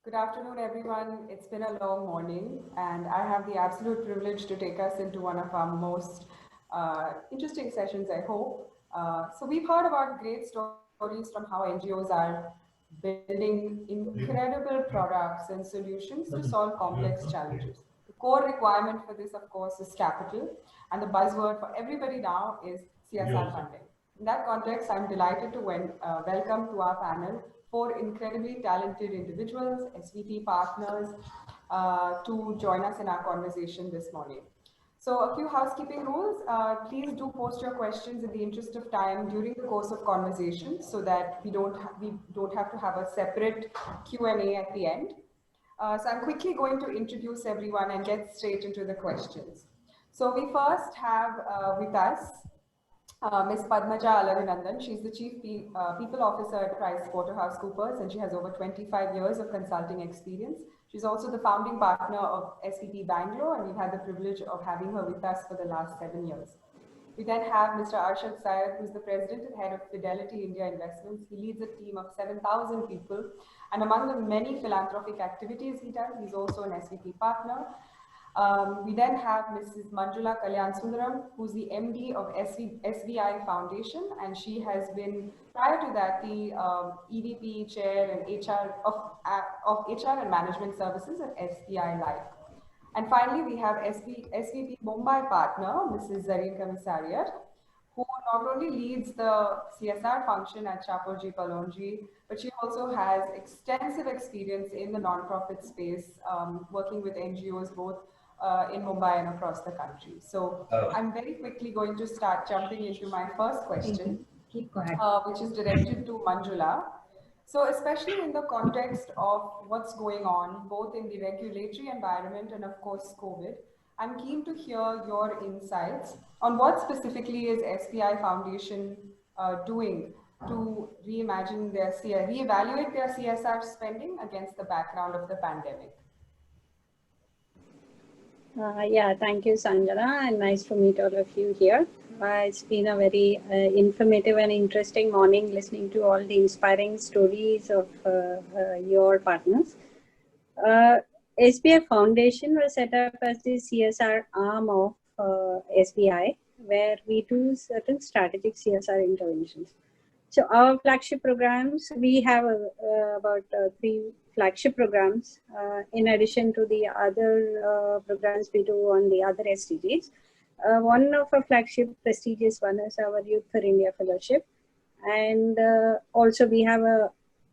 Good afternoon, everyone. It's been a long morning, and I have the absolute privilege to take us into one of our most interesting sessions, I hope. We've heard about great stories from how NGOs are building incredible products and solutions to solve complex challenges. The core requirement for this, of course, is capital, and the buzzword for everybody now is CSR funding. In that context, I'm delighted to welcome to our panel four incredibly talented individuals, SVP partners, to join us in our conversation this morning. So a few housekeeping rules. Please do post your questions in the interest of time during the course of conversation so that we don't have to have a separate Q&A at the end. So I'm quickly going to introduce everyone and get straight into the questions. So we first have with us Ms. Padmaja Alavinandan. She's the Chief People Officer at PricewaterhouseCoopers, and she has over 25 years of consulting experience. She's also the founding partner of SVP Bangalore, and we've had the privilege of having her with us for the last 7 years. We then have Mr. Arshad Syed, who's the President and Head of Fidelity India Investments. He leads a team of 7,000 people, and among the many philanthropic activities he does, he's also an SVP partner. We then have Mrs. Manjula Kalyan Sundaram, who's the MD of SBI Foundation, and she has been, prior to that, the EVP chair and HR of HR and Management Services at SBI Life. And finally, we have SVP Mumbai partner, Mrs. Zareen Commissariat, who not only leads the CSR function at Shapoorji Pallonji, but she also has extensive experience in the nonprofit space, working with NGOs both in Mumbai and across the country. So I'm very quickly going to start jumping into my first question, which is directed to Manjula. So especially in the context of what's going on, both in the regulatory environment and of course COVID, I'm keen to hear your insights on what specifically is SBI Foundation doing to reevaluate their CSR spending against the background of the pandemic. Yeah, thank you, Sanjana, and nice to meet all of you here. It's been a very informative and interesting morning listening to all the inspiring stories of your partners. SBI Foundation was set up as the CSR arm of SBI, where we do certain strategic CSR interventions. So our flagship programs, we have about 3 flagship programs in addition to the other programs we do on the other SDGs. One of our flagship prestigious one is our Youth for India Fellowship. And also we have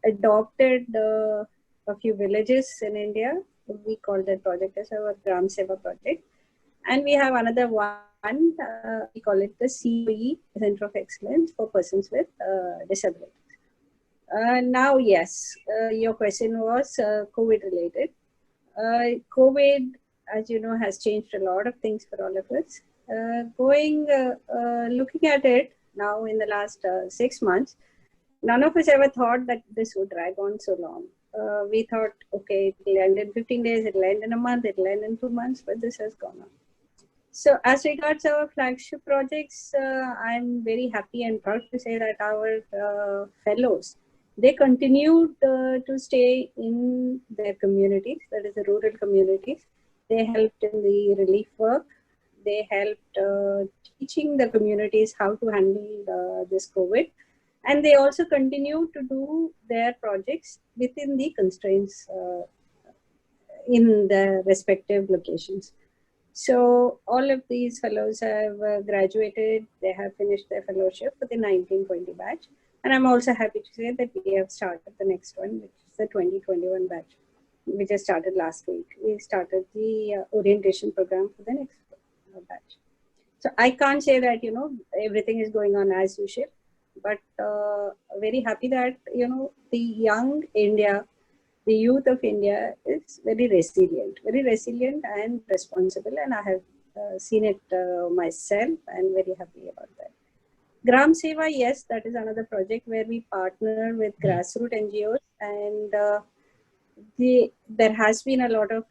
adopted a few villages in India. We call that project as our Gram Seva project. And we have another one, we call it the COE, Center of Excellence for Persons with Disabilities. Now, yes, your question was COVID related. COVID, as you know, has changed a lot of things for all of us. Looking at it now in the last 6 months, none of us ever thought that this would drag on so long. We thought, okay, it'll end in 15 days, it'll end in a month, it'll end in 2 months, but this has gone on. So as regards our flagship projects, I'm very happy and proud to say that our fellows, they continued to stay in their communities, that is the rural communities. They helped in the relief work. They helped teaching the communities how to handle this COVID. And they also continue to do their projects within the constraints in the respective locations. So all of these fellows have graduated, they have finished their fellowship for the 1920 batch. And I'm also happy to say that we have started the next one, which is the 2021 batch. We just started last week. We started the orientation program for the next batch. So I can't say that, you know, everything is going on as usual, but very happy that, you know, the young India, the youth of India is very resilient and responsible, and I have seen it myself and very happy about that. Gram Seva, yes, that is another project where we partner with grassroots NGOs, and there has been a lot of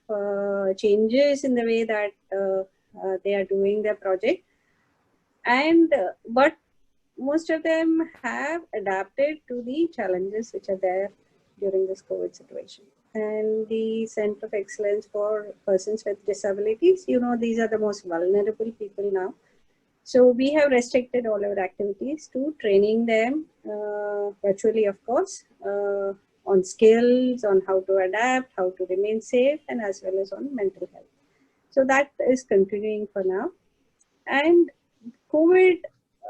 changes in the way that they are doing their project, and but most of them have adapted to the challenges which are there during this COVID situation. and the Center of Excellence for Persons with Disabilities. You know, these are the most vulnerable people now. So we have restricted all our activities to training them virtually, of course, on skills, on how to adapt, how to remain safe, and as well as on mental health. So that is continuing for now. And COVID,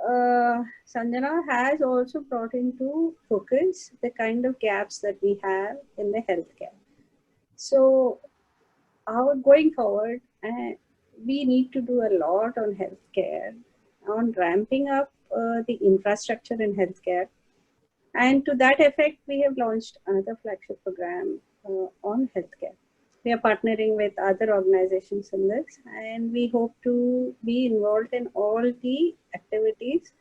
Sanjana, has also brought into focus the kind of gaps that we have in the healthcare. So, going forward, we need to do a lot on healthcare, on ramping up the infrastructure in healthcare. And to that effect, we have launched another flagship program on healthcare. We are partnering with other organizations in this, and we hope to be involved in all the activities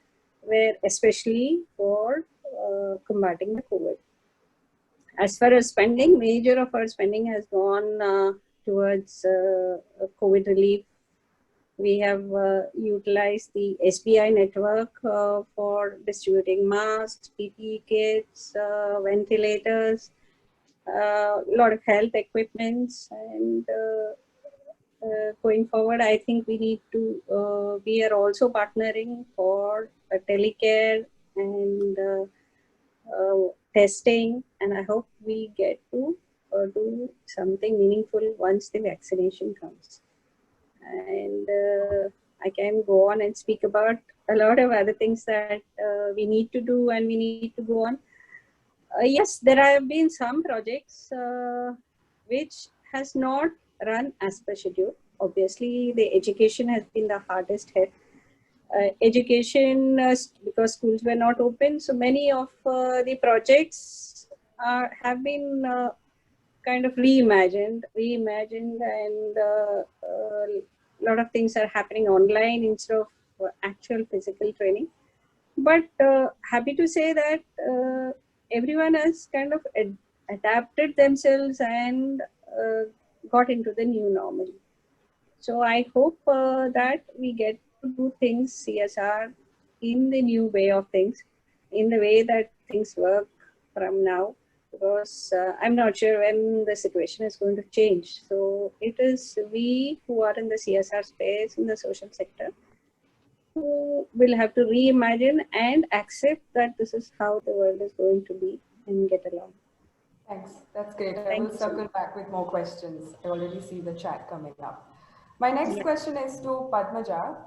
where, especially for combating the COVID. As far as spending, major of our spending has gone towards COVID relief. We have utilized the SBI network for distributing masks, PPE kits, ventilators, a lot of health equipments, and going forward, I think we need to, we are also partnering for telecare and testing, and I hope we get to do something meaningful once the vaccination comes. And I can go on and speak about a lot of other things that we need to do and we need to go on. Yes, there have been some projects which has not run as per schedule. Obviously, the education has been the hardest hit. Education, because schools were not open, so many of the projects have been kind of reimagined, and a lot of things are happening online instead of actual physical training. But happy to say that everyone has kind of adapted themselves and got into the new normal. So I hope that we get to do things CSR in the new way of things, in the way that things work from now, because I'm not sure when the situation is going to change. So it is we who are in the CSR space, in the social sector, who will have to reimagine and accept that this is how the world is going to be and get along. Thanks. That's great. I will circle back with more questions. I already see the chat coming up. My next question is to Padmaja.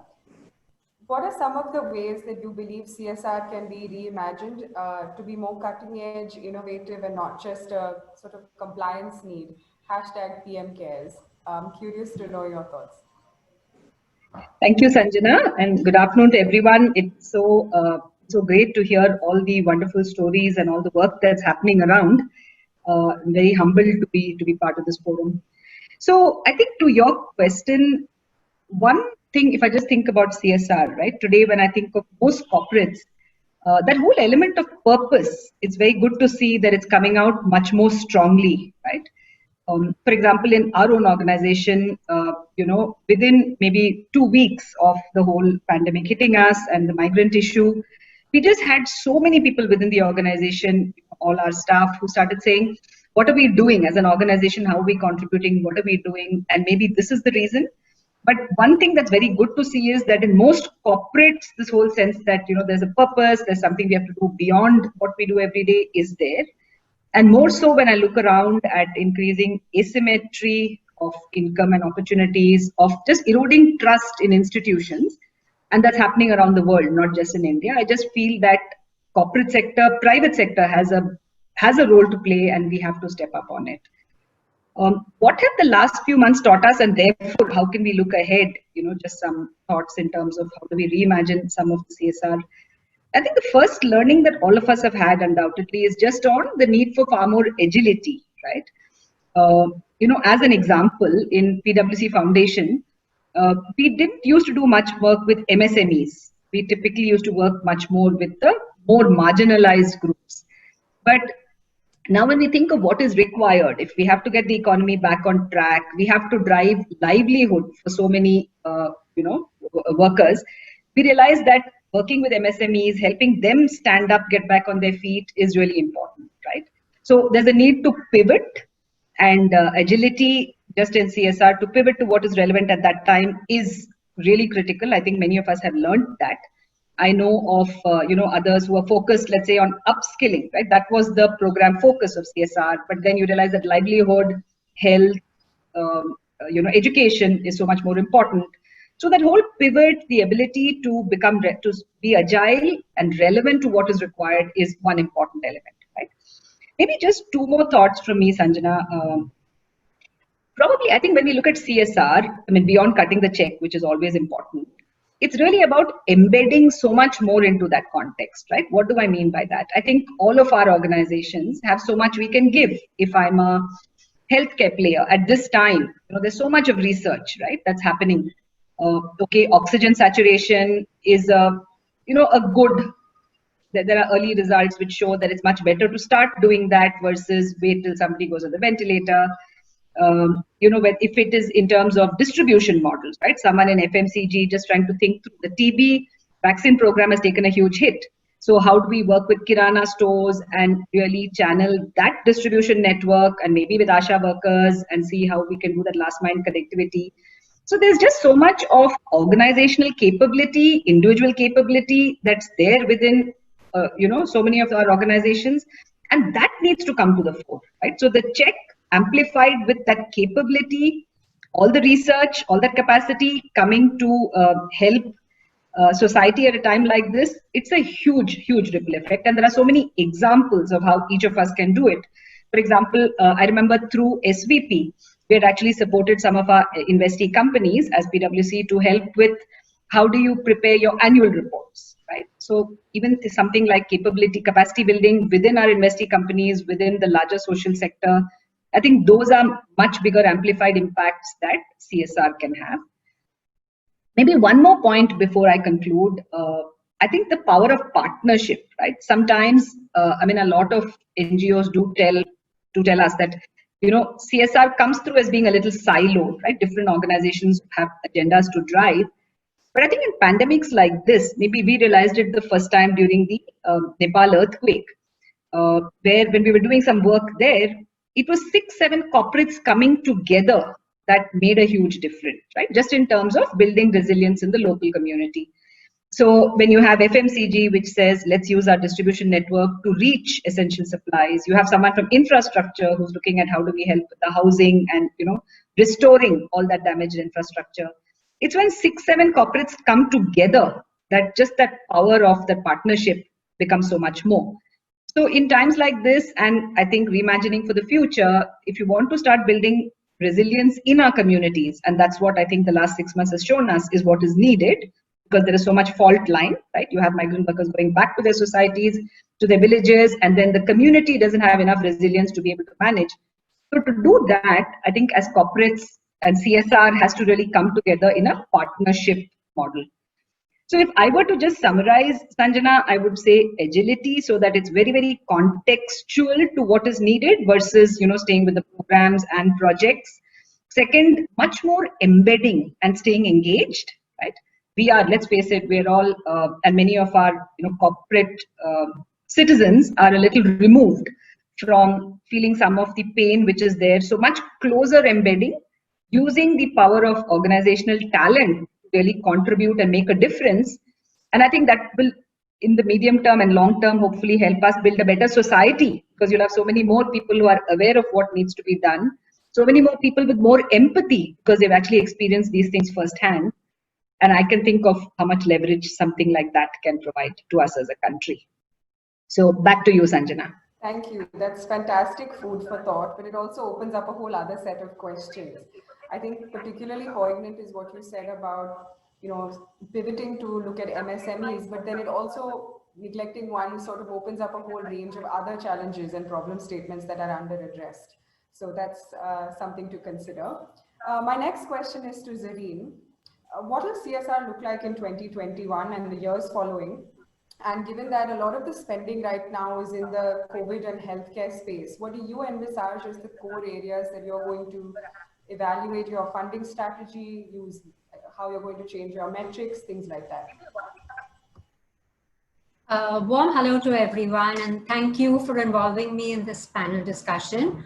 What are some of the ways that you believe CSR can be reimagined to be more cutting edge, innovative, and not just a sort of compliance need? Hashtag PM Cares. I'm curious to know your thoughts. Thank you, Sanjana, and good afternoon to everyone. It's so great to hear all the wonderful stories and all the work that's happening around. I'm very humbled to be part of this forum. So I think to your question, one thing, if I just think about CSR, right? Today, when I think of most corporates, that whole element of purpose, it's very good to see that it's coming out much more strongly, right? For example, in our own organization, within maybe 2 weeks of the whole pandemic hitting us and the migrant issue, we just had so many people within the organization, all our staff, who started saying, what are we doing as an organization? How are we contributing? What are we doing? And maybe this is the reason. But one thing that's very good to see is that in most corporates, this whole sense that, there's a purpose, there's something we have to do beyond what we do every day is there. And more so when I look around at increasing asymmetry of income and opportunities, of just eroding trust in institutions. And that's happening around the world, not just in India. I just feel that corporate sector, private sector has a role to play, and we have to step up on it. What have the last few months taught us, and therefore how can we look ahead? Just some thoughts in terms of how do we reimagine some of the CSR. I think the first learning that all of us have had undoubtedly is just on the need for far more agility, right? As an example, in PwC Foundation, we didn't used to do much work with MSMEs. We typically used to work much more with the more marginalized groups. But now when we think of what is required, if we have to get the economy back on track, we have to drive livelihood for so many, workers, we realize that working with MSMEs, helping them stand up, get back on their feet is really important, right? So there's a need to pivot And agility just in CSR to pivot to what is relevant at that time is really critical. I think many of us have learned that. I know of others who are focused, let's say, on upskilling, right? That was the program focus of CSR. But then you realize that livelihood, health, education is so much more important. So that whole pivot, the ability to to be agile and relevant to what is required is one important element, right? Maybe just two more thoughts from me, Sanjana. Probably, I think when we look at CSR, I mean, beyond cutting the check, which is always important, it's really about embedding so much more into that context, right? What do I mean by that? I think all of our organizations have so much we can give. If I'm a healthcare player at this time, there's so much of research, right, that's happening. Okay, oxygen saturation is a good. There are early results which show that it's much better to start doing that versus wait till somebody goes on the ventilator. If it is in terms of distribution models, right? Someone in FMCG just trying to think through the TB vaccine program has taken a huge hit. So how do we work with Kirana stores and really channel that distribution network and maybe with ASHA workers and see how we can do that last mile connectivity. So there's just so much of organizational capability, individual capability that's there within, so many of our organizations, and that needs to come to the fore, right? So the check amplified with that capability, all the research, all that capacity coming to help society at a time like this, it's a huge, huge ripple effect. And there are so many examples of how each of us can do it. For example, I remember through SVP, we had actually supported some of our investee companies as PwC to help with how do you prepare your annual reports, right? So even something like capacity building within our investee companies, within the larger social sector, I think those are much bigger amplified impacts that CSR can have. Maybe one more point before I conclude. I think the power of partnership, right? Sometimes, a lot of NGOs do tell us that, CSR comes through as being a little siloed, right? Different organizations have agendas to drive. But I think in pandemics like this, maybe we realized it the first time during the Nepal earthquake, where when we were doing some work there, it was 6-7 corporates coming together that made a huge difference, right? Just in terms of building resilience in the local community. So when you have FMCG, which says, let's use our distribution network to reach essential supplies, you have someone from infrastructure who's looking at how do we help with the housing and, restoring all that damaged infrastructure. It's when 6-7 corporates come together that just that power of the partnership becomes so much more. So in times like this, and I think reimagining for the future, if you want to start building resilience in our communities, and that's what I think the last 6 months has shown us is what is needed, because there is so much fault line, right? You have migrant workers going back to their societies, to their villages, and then the community doesn't have enough resilience to be able to manage. So to do that, I think as corporates and CSR has to really come together in a partnership model. So if I were to just summarize, Sanjana, I would say agility, so that it's very, very contextual to what is needed versus, staying with the programs and projects. Second, much more embedding and staying engaged, right? We are, let's face it, we're all, and many of our, corporate citizens are a little removed from feeling some of the pain which is there. So much closer embedding, using the power of organizational talent really contribute and make a difference. And I think that will, in the medium term and long term, hopefully help us build a better society, because you'll have so many more people who are aware of what needs to be done. So many more people with more empathy, because they've actually experienced these things firsthand. And I can think of how much leverage something like that can provide to us as a country. So back to you, Sanjana. Thank you. That's fantastic food for thought, but it also opens up a whole other set of questions. I think particularly poignant is what you said about, pivoting to look at MSMEs, but then it also, neglecting one, sort of opens up a whole range of other challenges and problem statements that are under addressed. So that's something to consider. My next question is to Zareen. What will CSR look like in 2021 and the years following? And given that a lot of the spending right now is in the COVID and healthcare space, what do you envisage as the core areas that you're going to evaluate your funding strategy, use how you're going to change your metrics, things like that? Warm hello to everyone, and thank you for involving me in this panel discussion.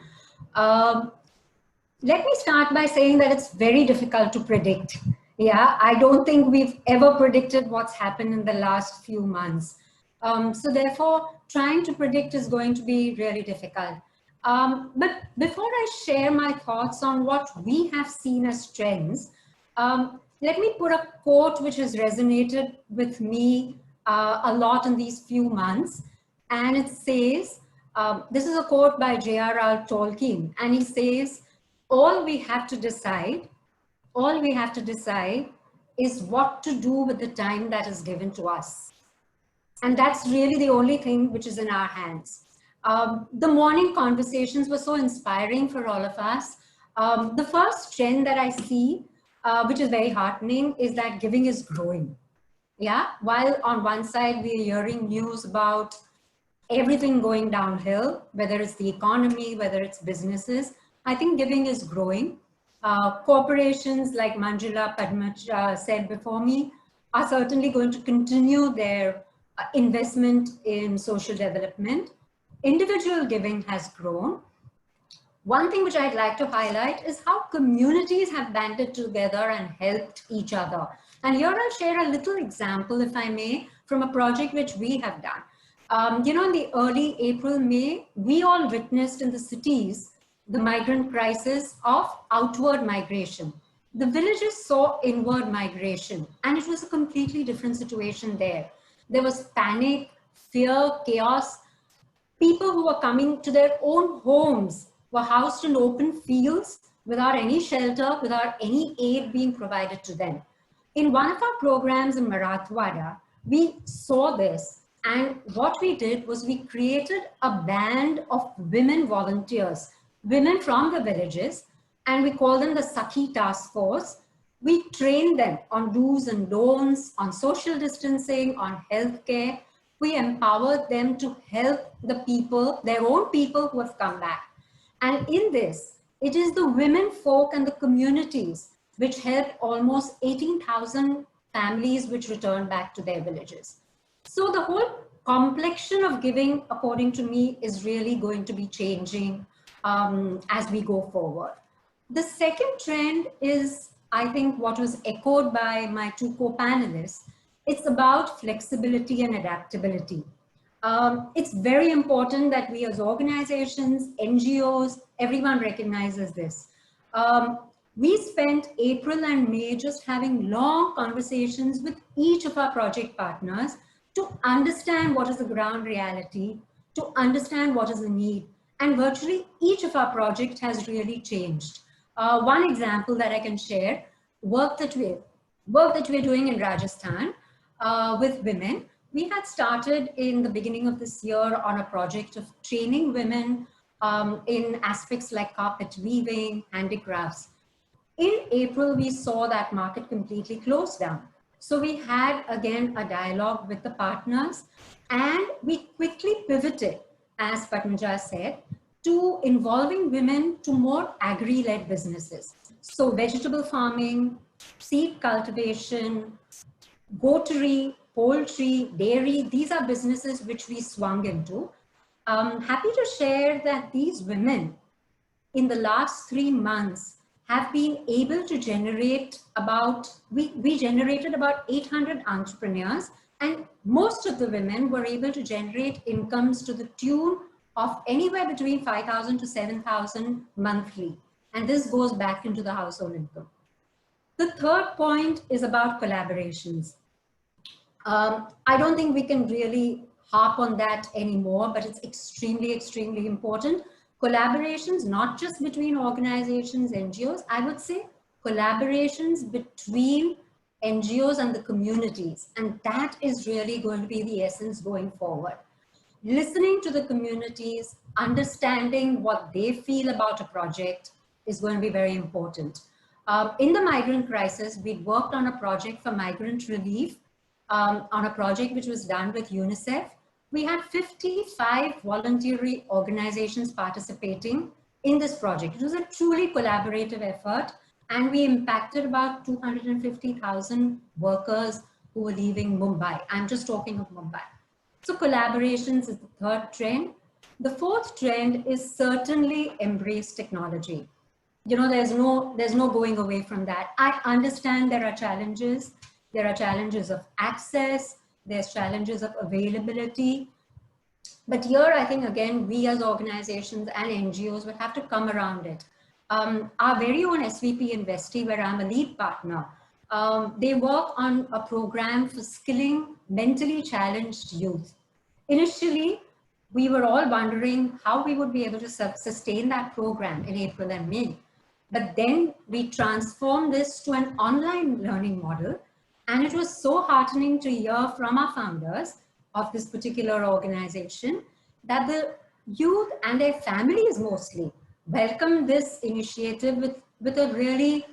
let me start by saying that it's very difficult to predict. Yeah, I don't think we've ever predicted what's happened in the last few months. So therefore, trying to predict is going to be really difficult. But before I share my thoughts on what we have seen as trends, let me put a quote which has resonated with me a lot in these few months. And it says, this is a quote by J.R.R. Tolkien, and he says, all we have to decide is what to do with the time that is given to us. And that's really the only thing which is in our hands. The morning conversations were so inspiring for all of us. The first trend that I see, which is very heartening, is that giving is growing. Yeah, while on one side we're hearing news about everything going downhill, whether it's the economy, whether it's businesses, I think giving is growing. Corporations like Manjula Padmach said before me are certainly going to continue their investment in social development. Individual giving has grown. One thing which I'd like to highlight is how communities have banded together and helped each other. And here I'll share a little example, if I may, from a project which we have done. You know, in the early April, May, we all witnessed in the cities the migrant crisis of outward migration. The villages saw inward migration, and it was a completely different situation there. There was panic, fear, chaos. People who were coming to their own homes were housed in open fields without any shelter, without any aid being provided to them. In one of our programs in Marathwada, we saw this, and what we did was we created a band of women volunteers, women from the villages, and we call them the Sakhi Task Force. We trained them on do's and don'ts, on social distancing, on healthcare. We empowered them to help the people, their own people who have come back. And in this, it is the women folk and the communities which helped almost 18,000 families which returned back to their villages. So the whole complexion of giving, according to me, is really going to be changing as we go forward. The second trend is, I think, what was echoed by my two co-panelists. It's about flexibility and adaptability. It's very important that we as organizations, NGOs, everyone recognizes this. We spent April and May just having long conversations with each of our project partners to understand what is the ground reality, to understand what is the need. And virtually each of our projects has really changed. One example that I can share, work that we're doing in Rajasthan with women. We had started in the beginning of this year on a project of training women in aspects like carpet weaving, handicrafts. In April, we saw that market completely closed down. So we had, again, a dialogue with the partners, and we quickly pivoted, as Padmaja said, to involving women to more agri-led businesses. So vegetable farming, seed cultivation, goatery, poultry, dairy, these are businesses which we swung into. Happy to share that these women in the last 3 months have been able to generate we generated about 800 entrepreneurs, and most of the women were able to generate incomes to the tune of anywhere between 5,000 to 7,000 monthly. And this goes back into the household income. The third point is about collaborations. I don't think we can really harp on that anymore, but it's extremely, extremely important. Collaborations, not just between organizations, NGOs, I would say collaborations between NGOs and the communities. And that is really going to be the essence going forward. Listening to the communities, understanding what they feel about a project is going to be very important. In the migrant crisis, we worked on a project for migrant relief, on a project which was done with UNICEF. We had 55 voluntary organizations participating in this project. It was a truly collaborative effort, and we impacted about 250,000 workers who were leaving Mumbai. I'm just talking of Mumbai. So collaborations is the third trend. The fourth trend is certainly embrace technology. there's no going away from that. I understand there are challenges. There are challenges of access. There's challenges of availability. But here, I think, again, we as organizations and NGOs will have to come around it. Our very own SVP Investi, where I'm a lead partner, they work on a program for skilling mentally challenged youth. Initially, we were all wondering how we would be able to sustain that program in April and May. But then we transformed this to an online learning model. And it was so heartening to hear from our founders of this particular organization that the youth and their families mostly welcomed this initiative with a really,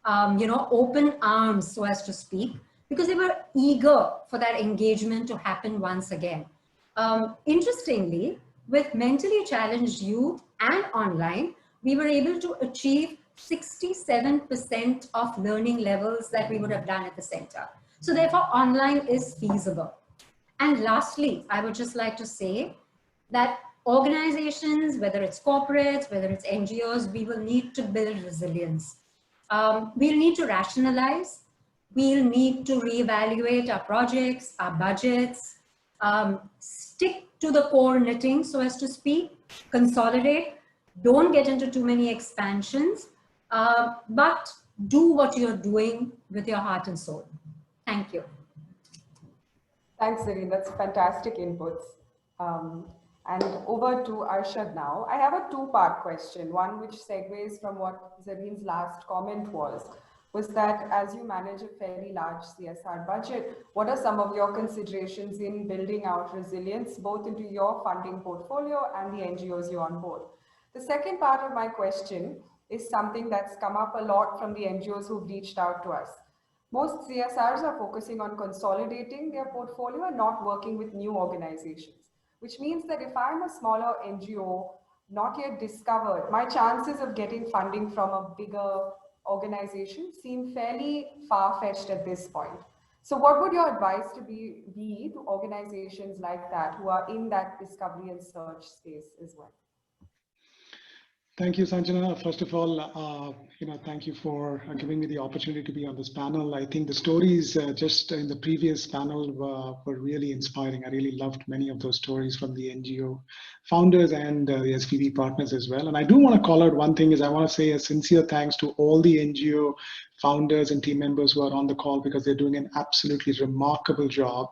open arms, so as to speak, because they were eager for that engagement to happen once again. Interestingly, with mentally challenged youth and online, we were able to achieve 67% of learning levels that we would have done at the center. So therefore, online is feasible. And lastly, I would just like to say that organizations, whether it's corporates, whether it's NGOs, we will need to build resilience. We'll need to rationalize. We'll need to reevaluate our projects, our budgets, stick to the core knitting, so as to speak, consolidate, don't get into too many expansions, but do what you're doing with your heart and soul. Thank you. Thanks, Zareen. That's fantastic inputs. And over to Arshad now. I have a two-part question. One which segues from what Zareen's last comment was that as you manage a fairly large CSR budget, what are some of your considerations in building out resilience, both into your funding portfolio and the NGOs you onboard? The second part of my question is something that's come up a lot from the NGOs who've reached out to us. Most CSRs are focusing on consolidating their portfolio and not working with new organizations, which means that if I'm a smaller NGO, not yet discovered, my chances of getting funding from a bigger organization seem fairly far-fetched at this point. So what would your advice be to organizations like that who are in that discovery and search space as well? Thank you, Sanjana. First of all, thank you for giving me the opportunity to be on this panel. I think the stories just in the previous panel were really inspiring. I really loved many of those stories from the NGO founders and the SVB partners as well. And I do want to call out one thing is I want to say a sincere thanks to all the NGO founders and team members who are on the call, because they're doing an absolutely remarkable job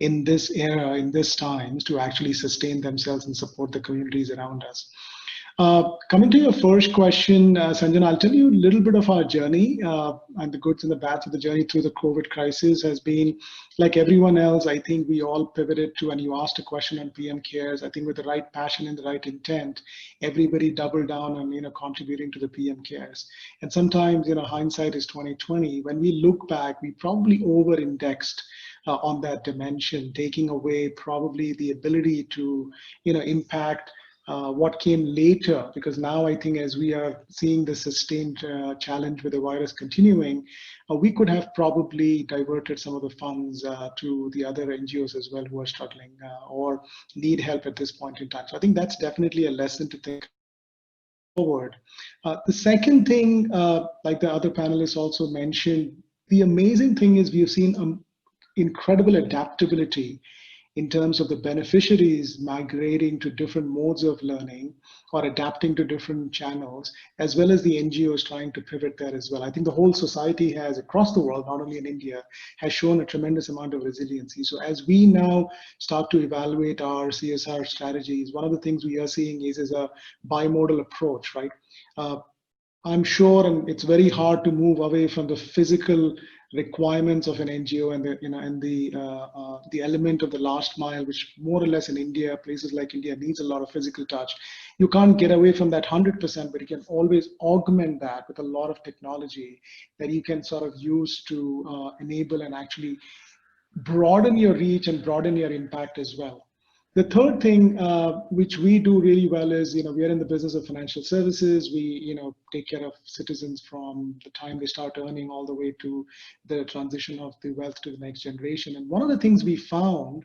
in this era, in this times, to actually sustain themselves and support the communities around us. Coming to your first question, Sanjana, I'll tell you a little bit of our journey and the goods and the bads of the journey through the COVID crisis has been, like everyone else, I think we all pivoted to, and you asked a question on PM Cares, I think with the right passion and the right intent, everybody doubled down on, contributing to the PM Cares. And sometimes, hindsight is 2020. When we look back, we probably over-indexed on that dimension, taking away probably the ability to, impact what came later, because now I think as we are seeing the sustained challenge with the virus continuing, we could have probably diverted some of the funds to the other NGOs as well who are struggling or need help at this point in time. So I think that's definitely a lesson to think forward. The second thing, like the other panelists also mentioned, the amazing thing is we've seen incredible adaptability in terms of the beneficiaries migrating to different modes of learning or adapting to different channels, as well as the NGOs trying to pivot there as well. I think the whole society has, across the world, not only in India, has shown a tremendous amount of resiliency. So as we now start to evaluate our CSR strategies, one of the things we are seeing is a bimodal approach, right? I'm sure, and it's very hard to move away from the physical requirements of an NGO and the element of the last mile, which more or less in India, places like India needs a lot of physical touch. You can't get away from that 100%, but you can always augment that with a lot of technology that you can sort of use to enable and actually broaden your reach and broaden your impact as well. The third thing which we do really well is, we are in the business of financial services. We, take care of citizens from the time they start earning all the way to the transition of the wealth to the next generation. And one of the things we found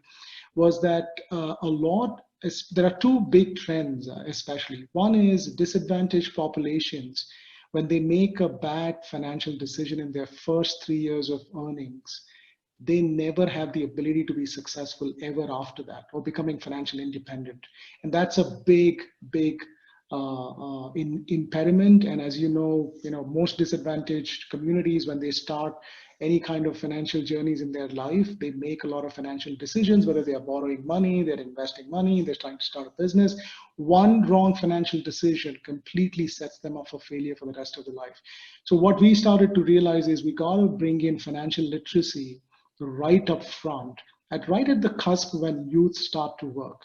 was that there are two big trends, especially. One is disadvantaged populations when they make a bad financial decision in their first 3 years of earnings, they never have the ability to be successful ever after that or becoming financially independent. And that's a big, big impediment. And as you know, most disadvantaged communities, when they start any kind of financial journeys in their life, they make a lot of financial decisions, whether they are borrowing money, they're investing money, they're trying to start a business. One wrong financial decision completely sets them up for failure for the rest of their life. So what we started to realize is we got to bring in financial literacy right up front, right at the cusp when youth start to work.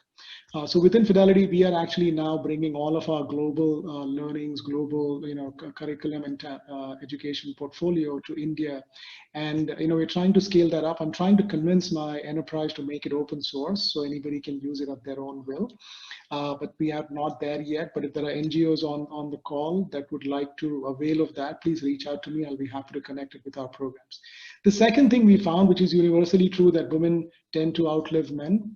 So within Fidelity, we are actually now bringing all of our global learnings, global curriculum and education portfolio to India, and we're trying to scale that up. I'm trying to convince my enterprise to make it open source so anybody can use it at their own will. But we are not there yet. But if there are NGOs on the call that would like to avail of that, please reach out to me. I'll be happy to connect it with our programs. The second thing we found, which is universally true, that women tend to outlive men.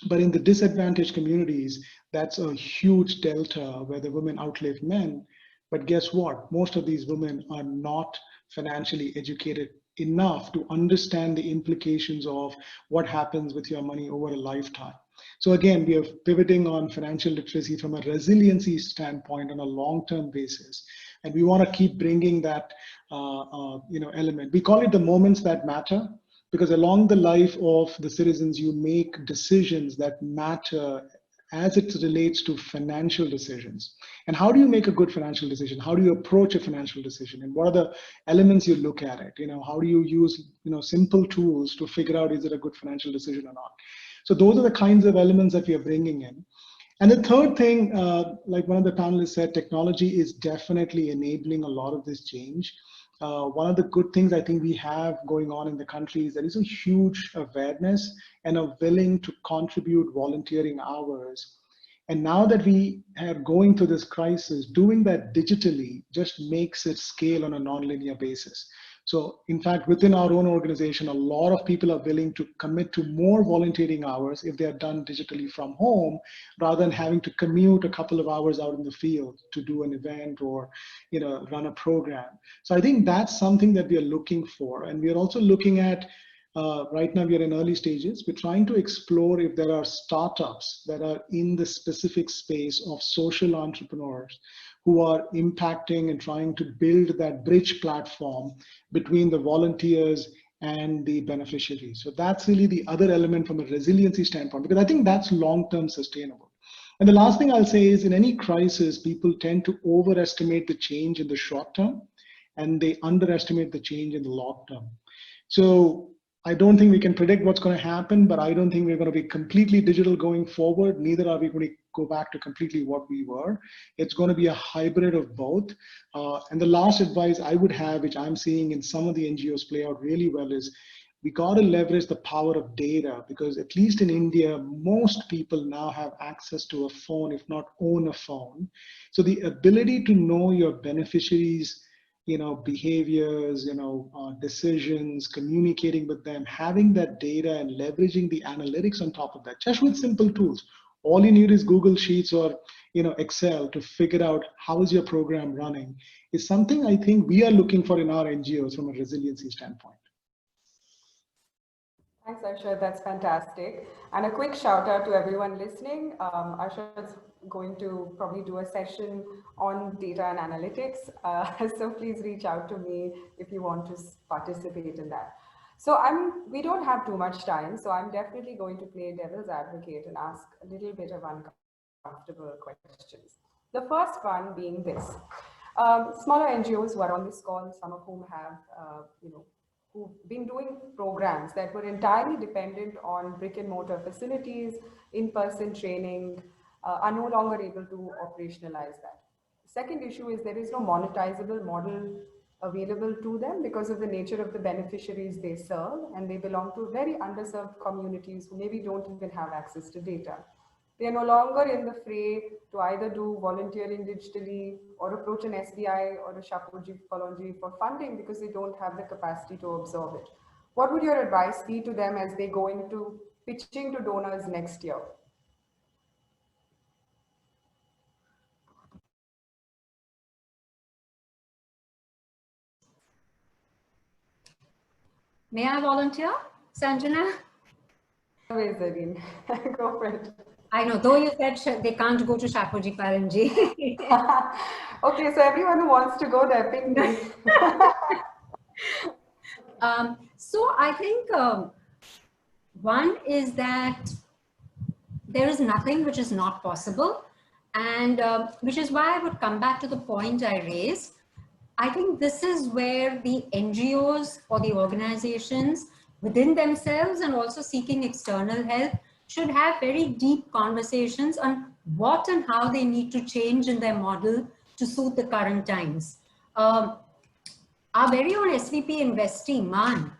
But in the disadvantaged communities, that's a huge delta where the women outlive men. But guess what? Most of these women are not financially educated enough to understand the implications of what happens with your money over a lifetime. So again, we are pivoting on financial literacy from a resiliency standpoint on a long-term basis. And we want to keep bringing that element. We call it the moments that matter, because along the life of the citizens, you make decisions that matter as it relates to financial decisions. And how do you make a good financial decision? How do you approach a financial decision? And what are the elements you look at it? How do you use simple tools to figure out, is it a good financial decision or not? So those are the kinds of elements that we are bringing in. And the third thing, like one of the panelists said, technology is definitely enabling a lot of this change. One of the good things I think we have going on in the country is there is a huge awareness and a willing to contribute volunteering hours. And now that we are going through this crisis, doing that digitally just makes it scale on a nonlinear basis. So in fact, within our own organization, a lot of people are willing to commit to more volunteering hours if they are done digitally from home, rather than having to commute a couple of hours out in the field to do an event or run a program. So I think that's something that we are looking for. And we are also looking at, right now we are in early stages, we're trying to explore if there are startups that are in the specific space of social entrepreneurs who are impacting and trying to build that bridge platform between the volunteers and the beneficiaries. So that's really the other element from a resiliency standpoint, because I think that's long-term sustainable. And the last thing I'll say is, in any crisis, people tend to overestimate the change in the short term, and they underestimate the change in the long term. So I don't think we can predict what's going to happen, but I don't think we're going to be completely digital going forward. Neither are we going to go back to completely what we were. It's going to be a hybrid of both. And the last advice I would have, which I'm seeing in some of the NGOs play out really well, is we got to leverage the power of data, because at least in India, most people now have access to a phone, if not own a phone. So the ability to know your beneficiaries, behaviors, decisions, communicating with them, having that data and leveraging the analytics on top of that, just with simple tools. All you need is Google Sheets or Excel to figure out how is your program running, is something I think we are looking for in our NGOs from a resiliency standpoint. Thanks, Arshad. That's fantastic. And a quick shout out to everyone listening. Arshad's going to probably do a session on data and analytics. So please reach out to me if you want to participate in that. So we don't have too much time, so I'm definitely going to play devil's advocate and ask a little bit of uncomfortable questions. The first one being this. Smaller NGOs who are on this call, some of whom have, who've been doing programs that were entirely dependent on brick and mortar facilities, in-person training, are no longer able to operationalize that. Second issue is there is no monetizable model available to them because of the nature of the beneficiaries they serve, and they belong to very underserved communities who maybe don't even have access to data. They are no longer in the fray to either do volunteering digitally or approach an SBI or a Shapoorji Pallonji for funding because they don't have the capacity to absorb it. What would your advice be to them as they go into pitching to donors next year? May I volunteer, Sanjana? Always, Zareen. Go for it. I know, though you said they can't go to Shapoorji Paranji. Okay, so everyone who wants to go there, ping me. So I think one is that there is nothing which is not possible, and which is why I would come back to the point I raised. I think this is where the NGOs or the organizations within themselves and also seeking external help should have very deep conversations on what and how they need to change in their model to suit the current times. Our very own SVP Investee, MAN,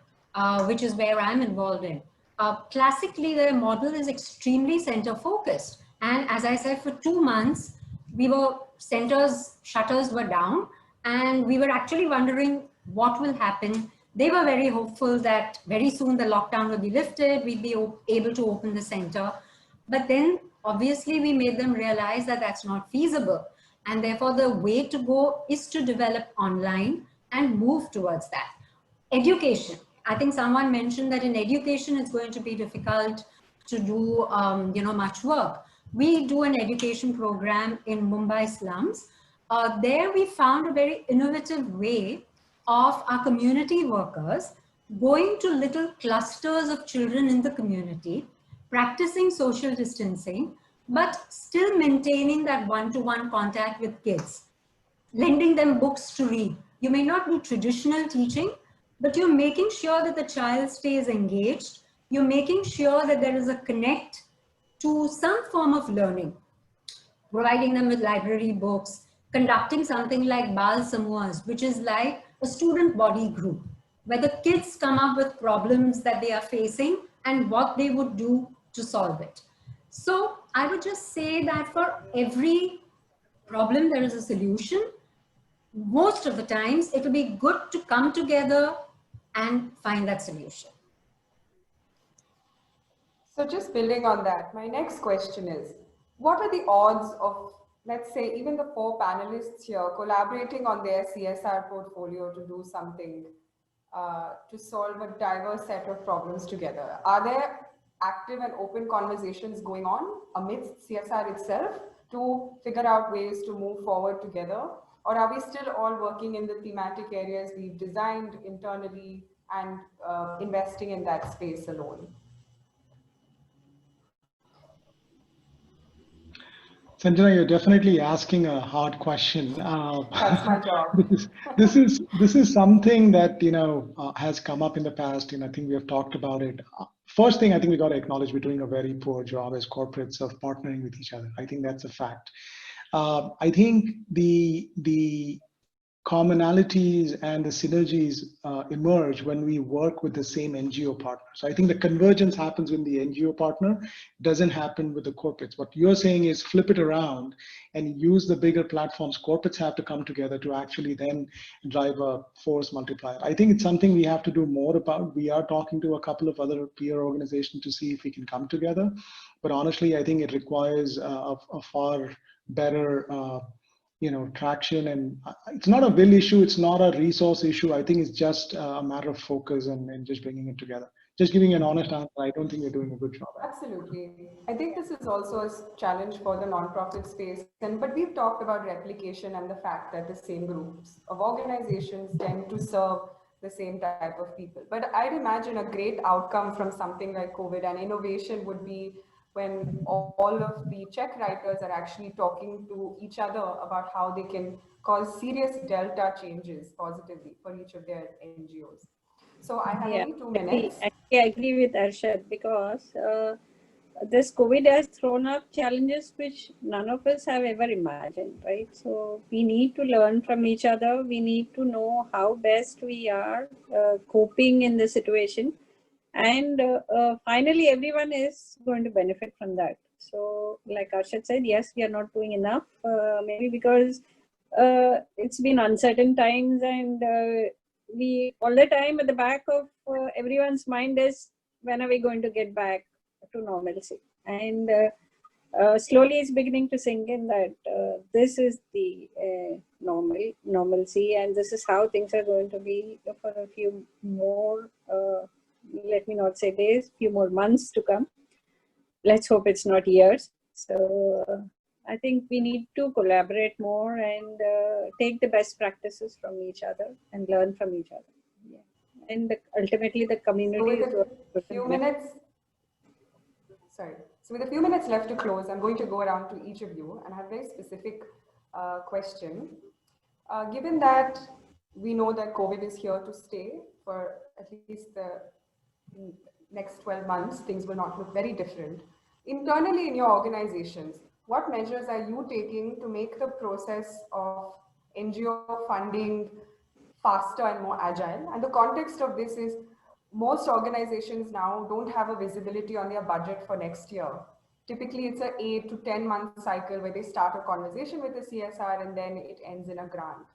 which is where I'm involved in, classically their model is extremely center focused. And as I said, for 2 months, shutters were down, and we were actually wondering what will happen. They were very hopeful that very soon the lockdown will be lifted, we'd be able to open the center. But then obviously we made them realize that that's not feasible. And therefore the way to go is to develop online and move towards that. Education. I think someone mentioned that in education, it's going to be difficult to do much work. We do an education program in Mumbai slums. There we found a very innovative way of our community workers going to little clusters of children in the community, practicing social distancing, but still maintaining that one-to-one contact with kids, lending them books to read. You may not do traditional teaching, but you're making sure that the child stays engaged. You're making sure that there is a connect to some form of learning, providing them with library books, conducting something like Bal Samuhas, which is like a student body group, where the kids come up with problems that they are facing and what they would do to solve it. So I would just say that for every problem, there is a solution. Most of the times, it will be good to come together and find that solution. So just building on that, my next question is, what are the odds of, let's say, even the 4 panelists here collaborating on their CSR portfolio to do something to solve a diverse set of problems together? Are there active and open conversations going on amidst CSR itself to figure out ways to move forward together? Or are we still all working in the thematic areas we've designed internally and investing in that space alone? Sanjana, you're definitely asking a hard question. That's my job. this is something that has come up in the past, and I think we have talked about it. First thing, I think we got to acknowledge we're doing a very poor job as corporates of partnering with each other. I think that's a fact. I think the commonalities and the synergies emerge when we work with the same NGO partner. So I think the convergence happens when the NGO partner, doesn't happen with the corporates. What you're saying is flip it around and use the bigger platforms. Corporates have to come together to actually then drive a force multiplier. I think it's something we have to do more about. We are talking to a couple of other peer organizations to see if we can come together. But honestly, I think it requires a far better traction, and it's not a will issue, it's not a resource issue. I think it's just a matter of focus and just bringing it together. Just giving an honest answer, I don't think you're doing a good job. Absolutely. I think this is also a challenge for the nonprofit space. But we've talked about replication and the fact that the same groups of organizations tend to serve the same type of people. But I'd imagine a great outcome from something like COVID and innovation would be when all of the check writers are actually talking to each other about how they can cause serious delta changes positively for each of their NGOs. So I have only 2 minutes. I agree with Arshad, because this COVID has thrown up challenges which none of us have ever imagined, right? So we need to learn from each other. We need to know how best we are coping in the situation. And finally, everyone is going to benefit from that. So like Arshad said, yes, we are not doing enough, maybe because it's been uncertain times, and we all the time at the back of everyone's mind is, when are we going to get back to normalcy? And slowly it's beginning to sink in that this is the normalcy, and this is how things are going to be for a few more, let me not say days, few more months to come. Let's hope it's not years. So I think we need to collaborate more and take the best practices from each other and learn from each other. Yeah. And ultimately the community So is with what a few minutes, sorry. So with a few minutes left to close, I'm going to go around to each of you and have a very specific question. Given that we know that COVID is here to stay for at least the next 12 months, things will not look very different. Internally in your organizations, what measures are you taking to make the process of NGO funding faster and more agile? And the context of this is most organizations now don't have a visibility on their budget for next year. Typically, it's an 8 to 10 month cycle where they start a conversation with the CSR and then it ends in a grant.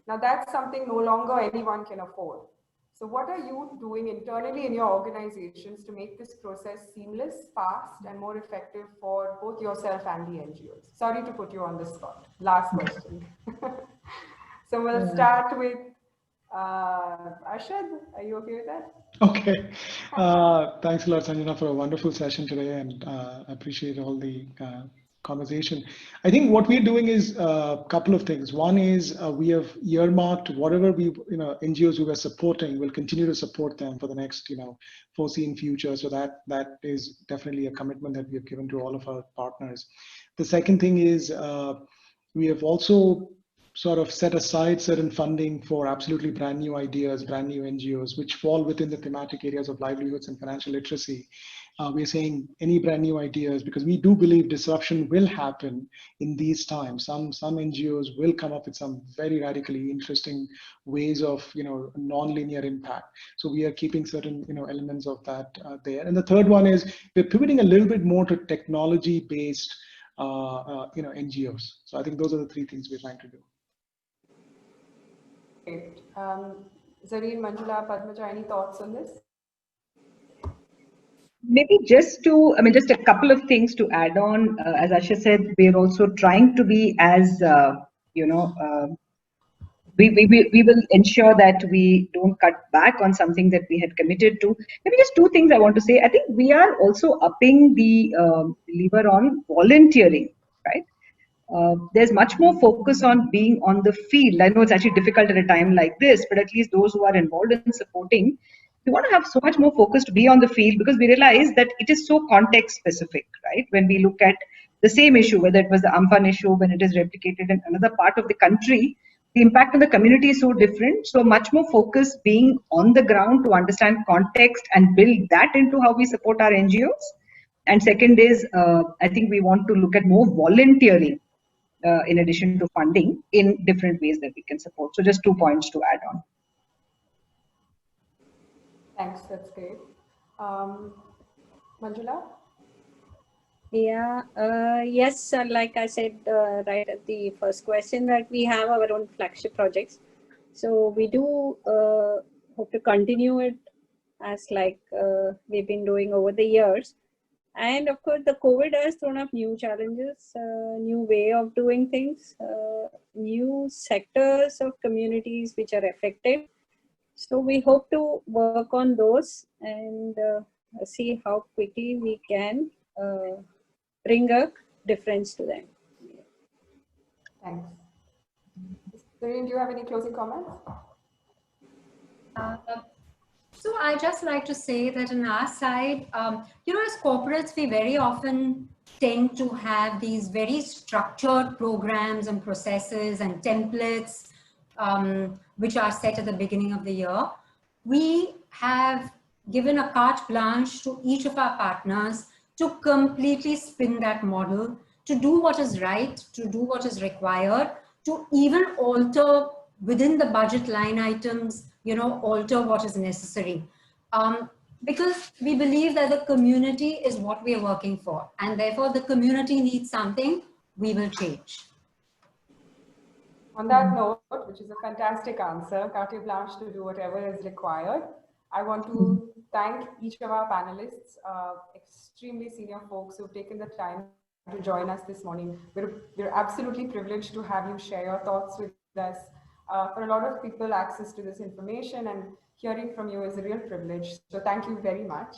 Now, that's something no longer anyone can afford. So what are you doing internally in your organizations to make this process seamless, fast, and more effective for both yourself and the NGOs? Sorry to put you on the spot. Last question. So we'll start with Arshad. Are you okay with that? Okay. Thanks a lot, Sanjana, for a wonderful session today, and I appreciate all the conversation. I think what we're doing is a couple of things. One is we have earmarked whatever NGOs we were supporting, we'll continue to support them for the next, foreseen future. So that is definitely a commitment that we have given to all of our partners. The second thing is we have also sort of set aside certain funding for absolutely brand new ideas, brand new NGOs, which fall within the thematic areas of livelihoods and financial literacy. We're saying any brand new ideas, because we do believe disruption will happen in these times. Some NGOs will come up with some very radically interesting ways of, non-linear impact. So we are keeping certain, elements of that there. And the third one is we're pivoting a little bit more to technology-based, NGOs. So I think those are the three things we're trying to do. Great. Zareen, Manjula, Padmaja, any thoughts on this? Maybe just a couple of things to add on. As Asha said, we're also trying to be as, we will ensure that we don't cut back on something that we had committed to. Maybe just two things I want to say. I think we are also upping the lever on volunteering, right? There's much more focus on being on the field. I know it's actually difficult at a time like this, but at least those who are involved in supporting, we want to have so much more focus to be on the field, because we realize that it is so context specific, right? When we look at the same issue, whether it was the Amphan issue, when it is replicated in another part of the country, the impact on the community is so different. So much more focus being on the ground to understand context and build that into how we support our NGOs. And second is, I think we want to look at more volunteering in addition to funding in different ways that we can support. So just 2 points to add on. Thanks, that's great. Manjula? Yeah, yes, like I said right at the first question, that we have our own flagship projects. So we do hope to continue it as like we've been doing over the years. And of course, the COVID has thrown up new challenges, new way of doing things, new sectors of communities which are affected. So we hope to work on those and see how quickly we can bring a difference to them. Thanks. Zareen, do you have any closing comments? So I just like to say that on our side, as corporates, we very often tend to have these very structured programs and processes and templates, which are set at the beginning of the year. We have given a carte blanche to each of our partners to completely spin that model, to do what is right, to do what is required, to even alter within the budget line items, alter what is necessary. Because we believe that the community is what we are working for, and therefore the community needs something, we will change. On that note, which is a fantastic answer, carte blanche to do whatever is required, I want to thank each of our panelists, extremely senior folks who've taken the time to join us this morning. We're absolutely privileged to have you share your thoughts with us. For a lot of people, access to this information and hearing from you is a real privilege. So thank you very much.